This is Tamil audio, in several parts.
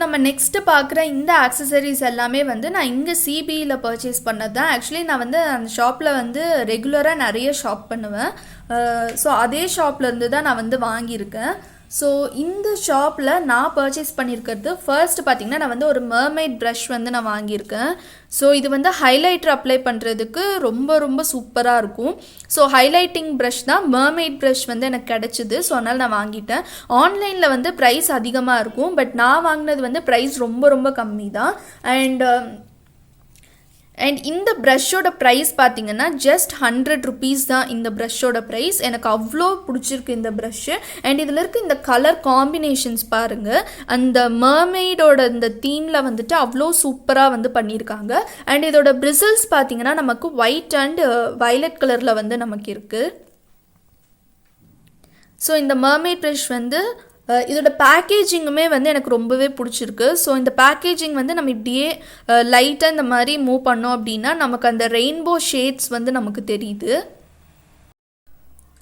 நம்ம நெக்ஸ்ட்டு பார்க்குற இந்த ஆக்சசரிஸ் எல்லாமே வந்து நான் இங்கே சிபியில் பர்ச்சேஸ் பண்ணது தான். ஆக்சுவலி நான் வந்து அந்த ஷாப்பில் வந்து ரெகுலராக நிறைய ஷாப் பண்ணுவேன். ஸோ அதே ஷாப்லேருந்து தான் நான் வந்து வாங்கியிருக்கேன். ஸோ இந்த ஷாப்பில் நான் பர்ச்சேஸ் பண்ணியிருக்கிறது ஃபர்ஸ்ட் பார்த்திங்கன்னா நான் வந்து ஒரு மர்மைட் ப்ரஷ் வந்து நான் வாங்கியிருக்கேன். ஸோ இது வந்து ஹைலைட்டர் அப்ளை பண்ணுறதுக்கு ரொம்ப ரொம்ப சூப்பராக இருக்கும். ஸோ ஹைலைட்டிங் ப்ரஷ் தான், மர்மைட் ப்ரஷ் வந்து எனக்கு கிடச்சிது. ஸோ அதனால் நான் வாங்கிட்டேன். ஆன்லைனில் வந்து ப்ரைஸ் அதிகமாக இருக்கும், பட் நான் வாங்கினது வந்து ப்ரைஸ் ரொம்ப ரொம்ப கம்மி தான். அண்ட் இந்த ப்ரஷ்ஷோட ப்ரைஸ் பார்த்திங்கன்னா ஜஸ்ட் 100 rupees தான் இந்த ப்ரஷ்ஷோட ப்ரைஸ். எனக்கு அவ்வளோ பிடிச்சிருக்கு இந்த ப்ரஷ்ஷு. அண்ட் இதில் இருக்க இந்த கலர் காம்பினேஷன்ஸ் பாருங்கள், அந்த மர்மெய்டோட இந்த தீமில் வந்துட்டு அவ்வளோ சூப்பராக வந்து பண்ணியிருக்காங்க. அண்ட் இதோட பிரிசில்ஸ் பார்த்திங்கன்னா நமக்கு ஒயிட் அண்ட் வயலட் கலரில் வந்து நமக்கு இருக்குது. ஸோ இந்த மர்மெய்ட் ப்ரஷ் வந்து இதோட பேக்கேஜிங்குமே வந்து எனக்கு ரொம்பவே பிடிச்சிருக்கு. ஸோ இந்த பேக்கேஜிங் வந்து நம்ம இப்படியே லைட்டாக இந்த மாதிரி மூவ் பண்ணோம் அப்படின்னா நமக்கு அந்த ரெயின்போ ஷேட்ஸ் வந்து நமக்கு தெரியுது.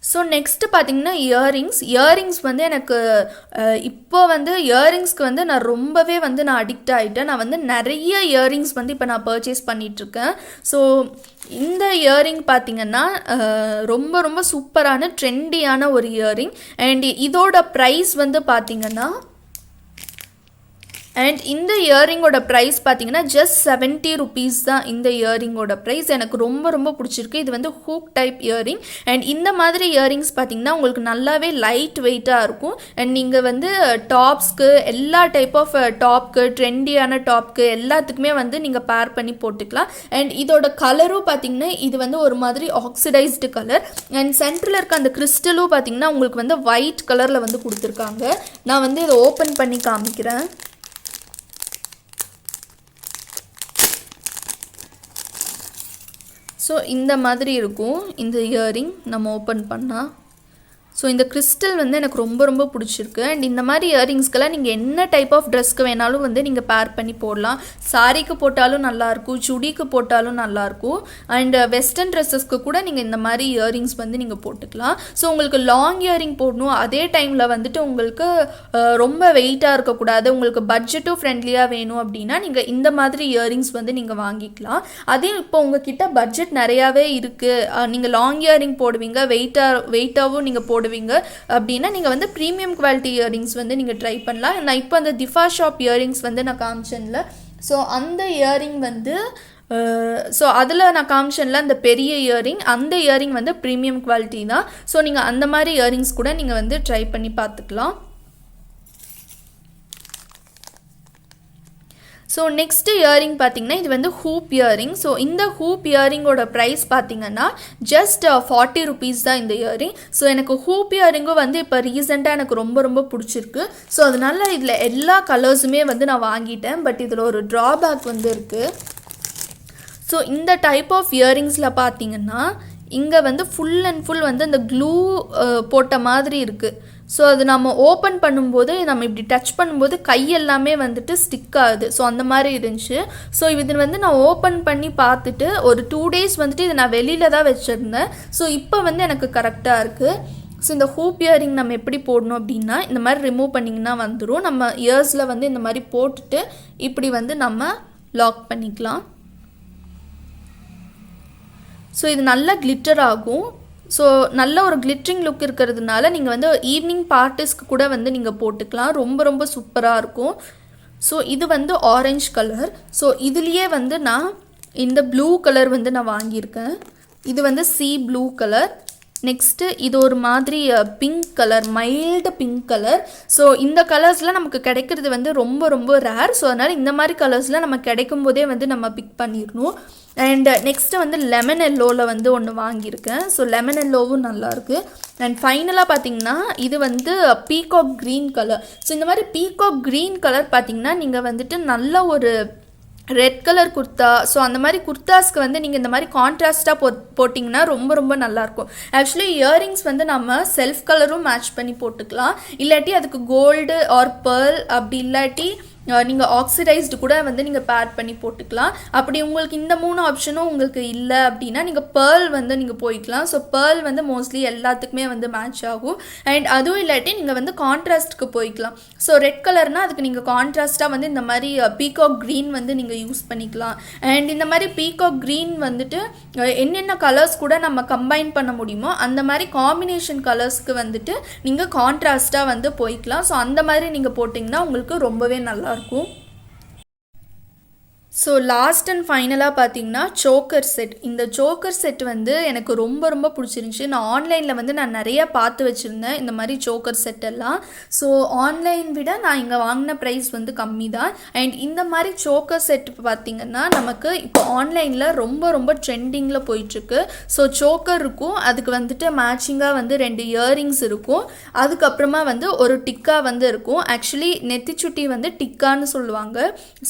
ஸோ நெக்ஸ்ட்டு பார்த்திங்கன்னா இயரிங்ஸ் வந்து எனக்கு இப்போ வந்து இயரிங்ஸ்க்கு வந்து நான் ரொம்பவே வந்து நான் அடிக்ட் ஆகிட்டேன். நான் வந்து நிறைய இயரிங்ஸ் வந்து இப்போ நான் பர்ச்சேஸ் பண்ணிகிட்ருக்கேன். ஸோ இந்த இயரிங் பார்த்திங்கன்னா ரொம்ப ரொம்ப சூப்பரான ட்ரெண்டியான ஒரு இயரிங். அண்ட் இதோட ப்ரைஸ் வந்து பார்த்திங்கன்னா அண்ட் இந்த இயரிங்கோட ப்ரைஸ் பார்த்திங்கன்னா ஜஸ்ட் 70 rupees தான் இந்த இயரிங்கோட ப்ரைஸ். எனக்கு ரொம்ப ரொம்ப பிடிச்சிருக்கு. இது வந்து ஹூக் டைப் இயரிங். அண்ட் இந்த மாதிரி இயரிங்ஸ் பார்த்திங்கன்னா உங்களுக்கு நல்லாவே லைட் வெயிட்டாக இருக்கும். அண்ட் நீங்கள் வந்து டாப்ஸ்க்கு, எல்லா டைப் ஆஃப் டாப்க்கு, ட்ரெண்டியான டாப்க்கு எல்லாத்துக்குமே வந்து நீங்கள் பேர் பண்ணி போட்டுக்கலாம். அண்ட் இதோட கலரும் பார்த்திங்கன்னா இது வந்து ஒரு மாதிரி ஆக்சிடைஸ்டு கலர். அண்ட் சென்டரில் இருக்க அந்த கிறிஸ்டலும் பார்த்திங்கன்னா உங்களுக்கு வந்து ஒயிட் கலரில் வந்து கொடுத்துருக்காங்க. நான் வந்து இதை ஓப்பன் பண்ணி காமிக்கிறேன். ஸோ இந்த மாதிரி இருக்கும் இந்த இயரிங் நம்ம ஓப்பன் பண்ணால். ஸோ இந்த கிறிஸ்டல் வந்து எனக்கு ரொம்ப ரொம்ப பிடிச்சிருக்கு. அண்ட் இந்த மாதிரி இயரிங்ஸ்க்கெல்லாம் நீங்கள் என்ன டைப் ஆஃப் ட்ரெஸ்க்கு வேணாலும் வந்து நீங்கள் பேர் பண்ணி போடலாம். சாரீக்கு போட்டாலும் நல்லாயிருக்கும், சுடிக்கு போட்டாலும் நல்லாயிருக்கும். அண்ட் வெஸ்டர்ன் ட்ரெஸ்ஸஸ்க்கு கூட நீங்கள் இந்த மாதிரி இயரிங்ஸ் வந்து நீங்கள் போட்டுக்கலாம். ஸோ உங்களுக்கு லாங் இயரிங் போடணும், அதே டைமில் வந்துட்டு உங்களுக்கு ரொம்ப வெயிட்டாக இருக்கக்கூடாது, உங்களுக்கு பட்ஜெட்டும் ஃப்ரெண்ட்லியாக வேணும் அப்படின்னா நீங்கள் இந்த மாதிரி இயரிங்ஸ் வந்து நீங்கள் வாங்கிக்கலாம். அதே இப்போ உங்ககிட்ட பட்ஜெட் நிறையாவே இருக்குது, நீங்கள் லாங் இயரிங் போடுவீங்க, வெயிட்டாகவும் நீங்கள் போடுவீங்க அப்படின்னா நீங்கள் வந்து ப்ரீமியம் குவாலிட்டி இயரிங்ஸ் வந்து நீங்கள் ட்ரை பண்ணலாம். நான் இப்போ அந்த திஃபா ஷாப் இயரிங்ஸ் வந்து நான் காமிச்சேன்ல, ஸோ அந்த இயரிங் வந்து ஸோ அதில் நான் காமிச்சேன்ல அந்த பெரிய இயரிங், அந்த இயரிங் வந்து ப்ரீமியம் குவாலிட்டி தான். ஸோ நீங்கள் அந்த மாதிரி இயரிங்ஸ் கூட நீங்கள் வந்து ட்ரை பண்ணி பார்த்துக்கலாம். ஸோ நெக்ஸ்ட் இயரிங் பார்த்திங்கன்னா இது வந்து ஹூப் இயரிங். ஸோ இந்த ஹூப் இயரிங்கோட ப்ரைஸ் பார்த்திங்கன்னா ஜஸ்ட் 40 rupees தான் இந்த இயரிங். ஸோ எனக்கு ஹூப் இயரிங்கும் வந்து இப்போ ரீசெண்டாக எனக்கு ரொம்ப ரொம்ப பிடிச்சிருக்கு. ஸோ அதனால இதில் எல்லா கலர்ஸுமே வந்து நான் வாங்கிட்டேன். பட் இதில் ஒரு ட்ராபேக் வந்து இருக்குது. ஸோ இந்த டைப் ஆஃப் இயரிங்ஸில் பார்த்திங்கன்னா இங்கே வந்து ஃபுல் அண்ட் ஃபுல் வந்து அந்த க்ளூ போட்ட மாதிரி இருக்குது. ஸோ அது நம்ம ஓப்பன் பண்ணும்போது நம்ம இப்படி டச் பண்ணும்போது கையெல்லாமே வந்துட்டு ஸ்டிக் ஆகுது. ஸோ அந்த மாதிரி இருந்துச்சு. ஸோ இது வந்து நான் ஓப்பன் பண்ணி பார்த்துட்டு ஒரு 2 days வந்துட்டு இதை நான் வெளியில் தான் வச்சுருந்தேன். ஸோ இப்போ வந்து எனக்கு கரெக்டாக இருக்குது. ஸோ இந்த ஹூப் இயரிங் நம்ம எப்படி போடணும் அப்படின்னா இந்த மாதிரி ரிமூவ் பண்ணிங்கன்னா வந்துடும். நம்ம இயர்ஸில் வந்து இந்த மாதிரி போட்டுட்டு இப்படி வந்து நம்ம லாக் பண்ணிக்கலாம். ஸோ இது நல்லா கிளிட்டர் ஆகும். ஸோ நல்ல ஒரு கிளிட்டரிங் லுக் இருக்கிறதுனால நீங்கள் வந்து ஈவினிங் பார்ட்டிஸ்க்கு கூட வந்து நீங்கள் போட்டுக்கலாம். ரொம்ப ரொம்ப சூப்பராக இருக்கும். ஸோ இது வந்து ஆரஞ்சு கலர். ஸோ இதுலேயே வந்து நான் இந்த ப்ளூ கலர் வந்து நான் வாங்கியிருக்கேன். இது வந்து சி ப்ளூ கலர். நெக்ஸ்ட்டு இது ஒரு மாதிரி pink colour, mild pink colour. So இந்த கலர்ஸில் நமக்கு கிடைக்கிறது வந்து ரொம்ப ரொம்ப ரேர். ஸோ அதனால் இந்த மாதிரி கலர்ஸில் நம்ம கிடைக்கும் போதே வந்து நம்ம பிக் பண்ணிடணும். அண்ட் நெக்ஸ்ட்டு வந்து லெமன் எல்லோவில் வந்து ஒன்று வாங்கியிருக்கேன். ஸோ லெமன் எல்லோவும் நல்லாயிருக்கு. அண்ட் ஃபைனலாக பார்த்திங்கன்னா இது வந்து பீகாக் க்ரீன் கலர். ஸோ இந்த மாதிரி பீகாக் க்ரீன் கலர் பார்த்திங்கன்னா நீங்கள் வந்துட்டு நல்ல ஒரு ரெட் கலர் குர்த்தா, ஸோ அந்த மாதிரி குர்த்தாஸ்க்கு வந்து நீங்கள் இந்த மாதிரி கான்ட்ராஸ்ட்டாக போட்டிங்கன்னா ரொம்ப ரொம்ப நல்லாயிருக்கும். ஆக்சுவலி இயரிங்ஸ் வந்து நம்ம செல்ஃப் கலரும் மேட்ச் பண்ணி போட்டுக்கலாம். இல்லாட்டி அதுக்கு கோல்டு ஆர் பேர்ல், அப்படி இல்லாட்டி நீங்கள் ஆக்சிடைஸ்டு கூட வந்து நீங்கள் பேர் பண்ணி போட்டுக்கலாம். அப்படி உங்களுக்கு இந்த 3 ஆப்ஷனும் உங்களுக்கு இல்லை அப்படின்னா நீங்கள் பேர்ல் வந்து நீங்கள் போய்க்கலாம். ஸோ பேர்ல் வந்து மோஸ்ட்லி எல்லாத்துக்குமே வந்து மேட்ச் ஆகும். அண்ட் அதுவும் இல்லாட்டி நீங்கள் வந்து கான்ட்ராஸ்ட்டுக்கு போய்க்கலாம். ஸோ ரெட் கலர்னால் அதுக்கு நீங்கள் கான்ட்ராஸ்ட்டாக வந்து இந்த மாதிரி பீகாக் க்ரீன் வந்து நீங்கள் யூஸ் பண்ணிக்கலாம். அண்ட் இந்த மாதிரி பீகாக் க்ரீன் வந்துட்டு என்னென்ன கலர்ஸ் கூட நம்ம கம்பைன் பண்ண முடியுமோ அந்த மாதிரி காம்பினேஷன் கலர்ஸ்க்கு வந்துட்டு நீங்கள் கான்ட்ராஸ்ட்டாக வந்து போய்க்கலாம். ஸோ அந்த மாதிரி நீங்கள் போட்டிங்கன்னா உங்களுக்கு ரொம்பவே நல்லாயிருக்கும். ஸோ லாஸ்ட் அண்ட் ஃபைனலாக பார்த்தீங்கன்னா சோக்கர் செட். இந்த சோக்கர் செட் வந்து எனக்கு ரொம்ப ரொம்ப பிடிச்சிருந்துச்சி. நான் ஆன்லைனில் வந்து நான் நிறைய பார்த்து வச்சுருந்தேன் இந்த மாதிரி சோக்கர் செட் எல்லாம். ஸோ ஆன்லைன் விட நான் இங்கே வாங்கின ப்ரைஸ் வந்து கம்மி தான். அண்ட் இந்த மாதிரி சோக்கர் செட் பார்த்திங்கன்னா நமக்கு இப்போ ஆன்லைனில் ரொம்ப ரொம்ப ட்ரெண்டிங்கில் போயிட்டுருக்கு. ஸோ சோக்கர் இருக்கும், அதுக்கு வந்துட்டு மேட்சிங்காக வந்து 2 இயரிங்ஸ் இருக்கும், அதுக்கப்புறமா வந்து ஒரு டிக்கா வந்து இருக்கும். ஆக்சுவலி நெத்திச்சுட்டி வந்து டிக்கான்னு சொல்லுவாங்க.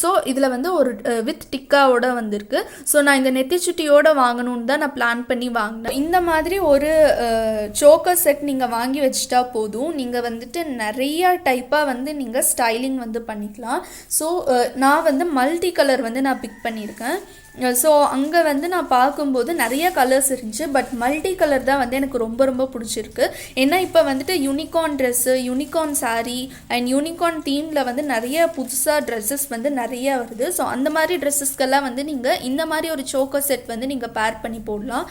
ஸோ இதில் வந்து ஒரு வித் டிக்காவோட வந்திருக்கு. ஸோ நான் இந்த நெத்திச்சுட்டியோட வாங்கணும்னு தான் நான் பிளான் பண்ணி வாங்கினேன். இந்த மாதிரி ஒரு சோக்கர் செட் நீங்கள் வாங்கி வச்சுட்டா போதும், நீங்கள் வந்துட்டு நிறைய டைப்பாக வந்து நீங்கள் ஸ்டைலிங் வந்து பண்ணிக்கலாம். ஸோ நான் வந்து மல்டி கலர் வந்து நான் பிக் பண்ணியிருக்கேன். ஸோ அங்கே வந்து நான் பார்க்கும்போது நிறைய கலர்ஸ் இருந்துச்சு, பட் மல்டி கலர் தான் வந்து எனக்கு ரொம்ப ரொம்ப பிடிச்சிருக்கு. ஏன்னா இப்போ வந்துட்டு unicorn dress, unicorn sari and unicorn தீமில் வந்து நிறைய புதுசாக ட்ரெஸ்ஸஸ் வந்து நிறைய வருது. ஸோ அந்த மாதிரி ட்ரெஸ்ஸஸ்க்கெல்லாம் வந்து நீங்கள் இந்த மாதிரி ஒரு சோக்கர் செட் வந்து நீங்கள் பேர் பண்ணி போடலாம்.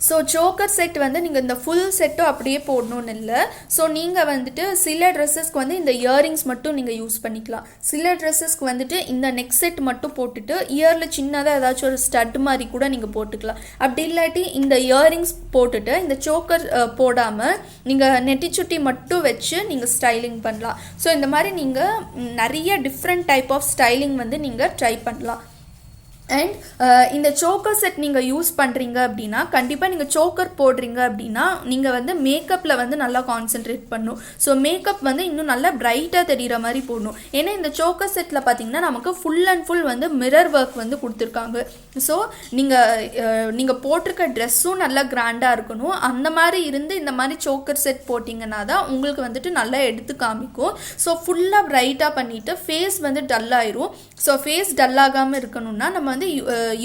ஸோ சோக்கர் செட் வந்து நீங்கள் இந்த ஃபுல் செட்டும் அப்படியே போடணும்னு இல்லை. ஸோ நீங்கள் வந்துட்டு சில ட்ரெஸ்ஸஸ்க்கு வந்து இந்த இயரிங்ஸ் மட்டும் நீங்கள் யூஸ் பண்ணிக்கலாம். சில ட்ரெஸ்ஸஸ்க்கு வந்துட்டு இந்த நெக் செட் மட்டும் போட்டுட்டு இயரில் சின்னதாக ஏதாச்சும் ஒரு ஸ்டட் மாதிரி கூட நீங்கள் போட்டுக்கலாம். அப்படி இல்லாட்டி இந்த இயரிங்ஸ் போட்டுட்டு இந்த சோக்கர் போடாமல் நீங்கள் நெட்டிச்சுட்டி மட்டும் வச்சு நீங்கள் ஸ்டைலிங் பண்ணலாம். ஸோ இந்த மாதிரி நீங்கள் நிறைய டிஃப்ரெண்ட் டைப் ஆஃப் ஸ்டைலிங் வந்து நீங்கள் ட்ரை பண்ணலாம். அண்ட் இந்த சோக்கர் செட் நீங்கள் யூஸ் பண்ணுறீங்க அப்படின்னா கண்டிப்பாக நீங்கள் சோக்கர் போடுறீங்க அப்படின்னா நீங்கள் வந்து மேக்கப்பில் வந்து நல்லா கான்சென்ட்ரேட் பண்ணணும். ஸோ மேக்கப் வந்து இன்னும் நல்லா பிரைட்டாக தெரிகிற மாதிரி போடணும். ஏன்னா இந்த சோக்கர் செட்டில் பார்த்தீங்கன்னா நமக்கு ஃபுல் அண்ட் ஃபுல் வந்து மிரர் ஒர்க் வந்து கொடுத்துருக்காங்க. ஸோ நீங்கள் போட்டிருக்க ட்ரெஸ்ஸும் நல்லா கிராண்டாக இருக்கணும். அந்த மாதிரி இருந்து இந்த மாதிரி சோக்கர் செட் போட்டிங்கன்னா தான் உங்களுக்கு வந்துட்டு நல்லா எடுத்து காமிக்கும். ஸோ ஃபுல்லாக பிரைட்டாக பண்ணிவிட்டு ஃபேஸ் வந்து டல்லாயிரும். ஸோ ஃபேஸ் டல்லாகாமல் இருக்கணும்னா நம்ம வந்து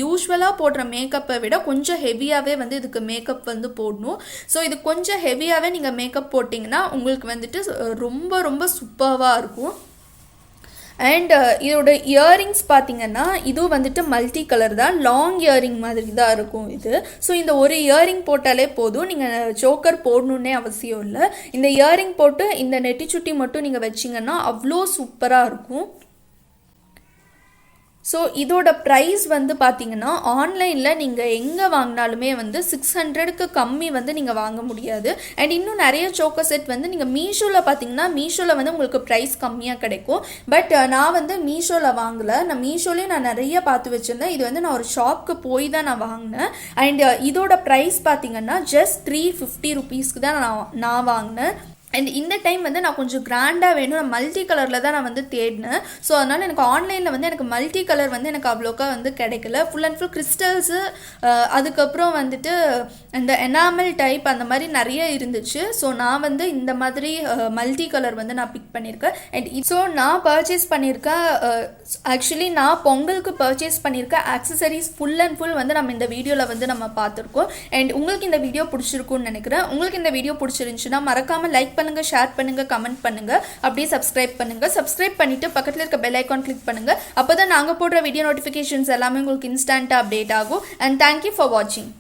யூஸ்வலாக போடுற மேக்கப்பை விட கொஞ்சம் ஹெவியாகவே வந்து இதுக்கு மேக்கப் வந்து போடணும். ஸோ இது கொஞ்சம் ஹெவியாகவே நீங்கள் மேக்கப் போட்டிங்கன்னா உங்களுக்கு வந்துட்டு ரொம்ப ரொம்ப சூப்பராக இருக்கும். அண்ட் இதோட இயரிங்ஸ் பார்த்தீங்கன்னா இதுவும் வந்துட்டு மல்டி கலர் தான், லாங் இயரிங் மாதிரி தான் இருக்கும் இது. ஸோ இந்த ஒரு இயரிங் போட்டாலே போதும், நீங்கள் சோக்கர் போடணுன்னே அவசியம் இல்லை. இந்த இயரிங் போட்டு இந்த நெட்டிச்சுட்டி மட்டும் நீங்கள் வச்சிங்கன்னா அவ்வளோ சூப்பராக இருக்கும். ஸோ இதோட ப்ரைஸ் வந்து பார்த்தீங்கன்னா ஆன்லைனில் நீங்கள் எங்கே வாங்கினாலுமே வந்து 600க்கு கம்மி வந்து நீங்கள் வாங்க முடியாது. அண்ட் இன்னும் நிறைய சோக்கர் செட் வந்து நீங்கள் மீஷோவில் பார்த்தீங்கன்னா மீஷோவில் வந்து உங்களுக்கு ப்ரைஸ் கம்மியாக கிடைக்கும். பட் நான் வந்து மீஷோவில் வாங்கலை, நான் மீஷோலேயும் நான் நிறைய பார்த்து வச்சுருந்தேன். இது வந்து நான் ஒரு ஷாப்புக்கு போய் தான் நான் வாங்கினேன். அண்ட் இதோட ப்ரைஸ் பார்த்தீங்கன்னா ஜஸ்ட் 350 ருபீஸ்க்கு தான் நான் வாங்கினேன். அண்ட் இந்த டைம் வந்து நான் கொஞ்சம் கிராண்டாக வேணும், நான் மல்டி கலரில் தான் நான் வந்து தேடினேன். ஸோ அதனால் எனக்கு ஆன்லைனில் வந்து எனக்கு மல்டி கலர் வந்து எனக்கு அவ்வளோக்கா வந்து கிடைக்கல. ஃபுல் அண்ட் ஃபுல் கிறிஸ்டல்ஸு, அதுக்கப்புறம் வந்துட்டு இந்த எனாமல் டைப் அந்த மாதிரி நிறைய இருந்துச்சு. ஸோ நான் வந்து இந்த மாதிரி மல்டி கலர் வந்து நான் பிக் பண்ணியிருக்கேன். அண்ட் ஸோ நான் பர்ச்சேஸ் பண்ணியிருக்கேன். ஆக்சுவலி நான் பொங்கலுக்கு பர்ச்சேஸ் பண்ணியிருக்கேன் ஆக்சசரிஸ் ஃபுல் அண்ட் ஃபுல் வந்து நம்ம இந்த வீடியோவில் வந்து நம்ம பார்த்துருக்கோம். அண்ட் உங்களுக்கு இந்த வீடியோ பிடிச்சிருக்குன்னு நினைக்கிறேன். உங்களுக்கு இந்த வீடியோ பிடிச்சிருந்துச்சுன்னா மறக்காமல் லைக் பண்ணுங்க, ஷேர் பண்ணுங்க, கமெண்ட் பண்ணுங்க, அப்படியே சப்ஸ்கிரைப் பண்ணுங்க. சப்ஸ்கிரைப் பண்ணிட்டு பக்கத்தில் இருக்க பெல் ஐகான் கிளிக் பண்ணுங்க. அப்பதான் நாங்க போடுற வீடியோ நோட்டிஃபிகேஷன்ஸ் எல்லாமே உங்களுக்கு இன்ஸ்டன்ட்டா அப்டேட் ஆகும். அண்ட் தேங்க்யூ ஃபார் வாட்சிங்.